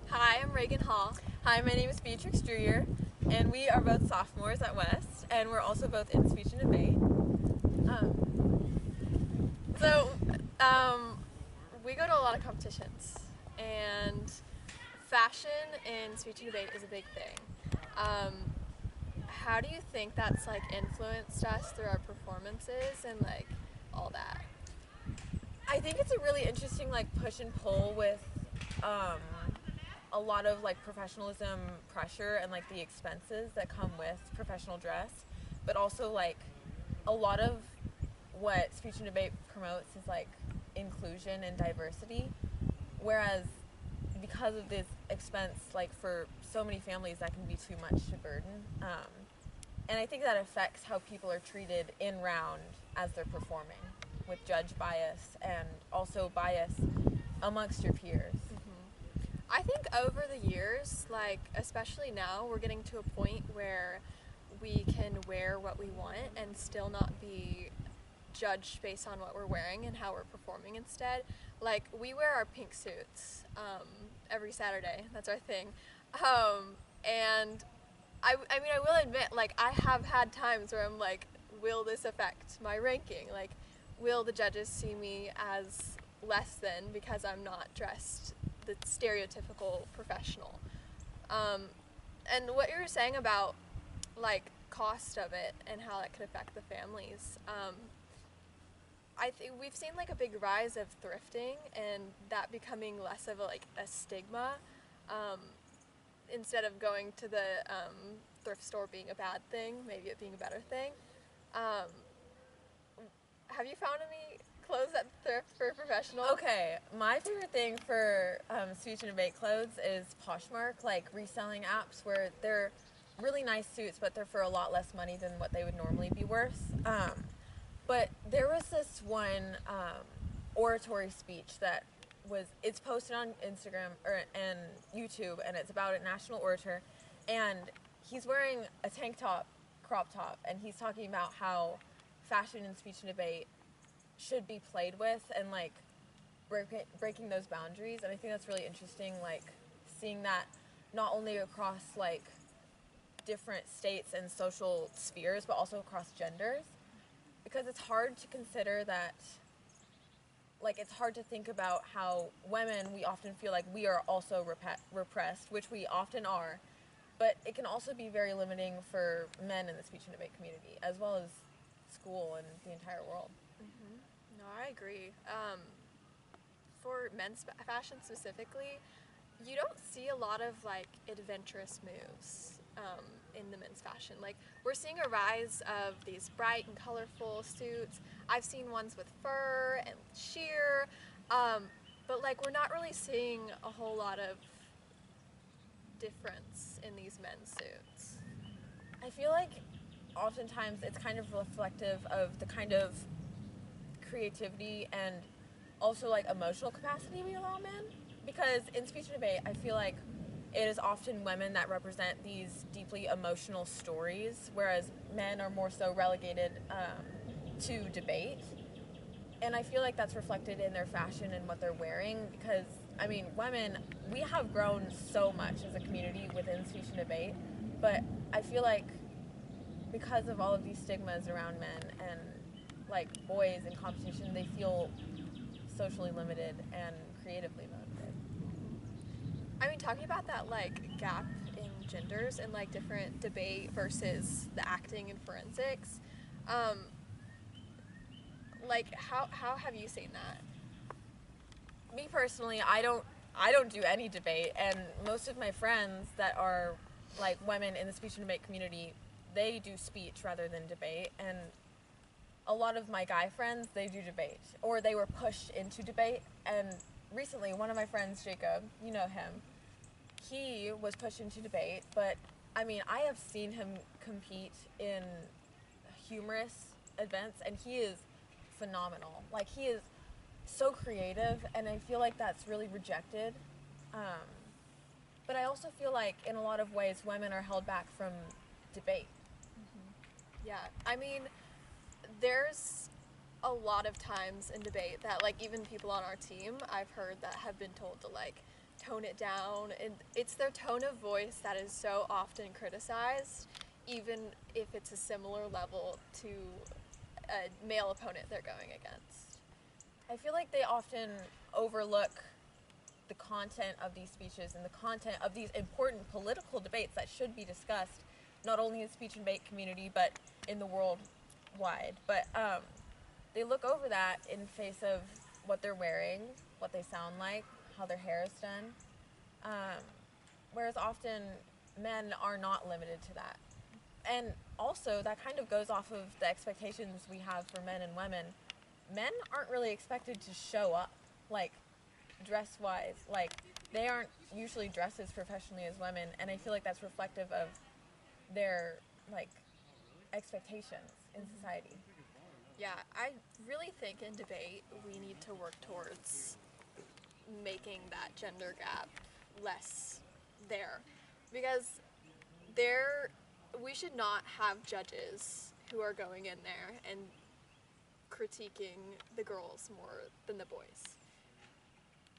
Hi, I'm Reagan Hall. Hi, my name is Beatrix Drewyor, and we are both sophomores at West, and we're also both in speech and debate. So, um, we go to a lot of competitions, and fashion in speech and debate is a big thing. Um, how do you think that's like influenced us through our performances and like all that? I think it's a really interesting push and pull with a lot of professionalism pressure and the expenses that come with professional dress, but also a lot of what speech and debate promotes is inclusion and diversity, whereas because of this expense, for so many families, that can be too much to burden. And I think that affects how people are treated in round as they're performing, with judge bias and also bias amongst your peers. I think over the years, like especially now, we're getting to a point where we can wear what we want and still not be judged based on what we're wearing and how we're performing instead. Like we wear our pink suits every Saturday. That's our thing. And I mean, I will admit, like I have had times where I'm like, will this affect my ranking? Like, will the judges see me as less than because I'm not dressed the stereotypical professional? Um, and what you were saying about like cost of it and how that could affect the families. I think we've seen like a big rise of thrifting and that becoming less of a stigma. Um, Instead of going to the thrift store being a bad thing, maybe it being a better thing. Um, have you found any clothes at thrift for professionals? Okay, my favorite thing for speech and debate clothes is Poshmark, like reselling apps where they're really nice suits, but they're for a lot less money than what they would normally be worth. But there was this one oratory speech that it's posted on Instagram and YouTube, and it's about a national orator, and he's wearing a tank top, crop top, and he's talking about how fashion and speech and debate should be played with and breaking those boundaries. And I think that's really interesting, seeing that not only across different states and social spheres, but also across genders, because it's hard to consider that it's hard to think about how women, we often feel like we are also repressed, which we often are, but it can also be very limiting for men in the speech and debate community, as well as school and the entire world. No, I agree. For men's fashion specifically, you don't see a lot of like adventurous moves in the men's fashion. Like we're seeing a rise of these bright and colorful suits. I've seen ones with fur and sheer, um, but like we're not really seeing a whole lot of difference in these men's suits. I feel like oftentimes it's kind of reflective of the kind of creativity and also emotional capacity we allow men. Because in speech and debate, I feel like it is often women that represent these deeply emotional stories, whereas men are more so relegated to debate. And I feel like that's reflected in their fashion and what they're wearing, because I mean, women, we have grown so much as a community within speech and debate, but I feel like because of all of these stigmas around men and boys in competition, they feel socially limited and creatively limited. I mean, talking about that like gap in genders and like different debate versus the acting and forensics, um, like how have you seen that? Me personally, I don't do any debate, and most of my friends that are women in the speech and debate community, they do speech rather than debate. And a lot of my guy friends, they do debate, or they were pushed into debate. And recently, one of my friends, Jacob, you know him, he was pushed into debate. But I mean, I have seen him compete in humorous events, and he is phenomenal. Like, he is so creative, and I feel like that's really rejected. Um, but I also feel like in a lot of ways women are held back from debate. Yeah, I mean, there's a lot of times in debate that like even people on our team I've heard that have been told to like tone it down, and it's their tone of voice that is so often criticized, even if it's a similar level to a male opponent they're going against. I feel like they often overlook the content of these speeches and the content of these important political debates that should be discussed, not only in the speech and debate community, but in the world wide. But they look over that in face of what they're wearing, what they sound like, how their hair is done. Whereas often men are not limited to that. And also that kind of goes off of the expectations we have for men and women. Men aren't really expected to show up, like, dress-wise. Like, they aren't usually dressed as professionally as women, and I feel like that's reflective of their, like, expectations in society. Yeah, I really think in debate we need to work towards making that gender gap less there, because we should not have judges who are going in there and critiquing the girls more than the boys.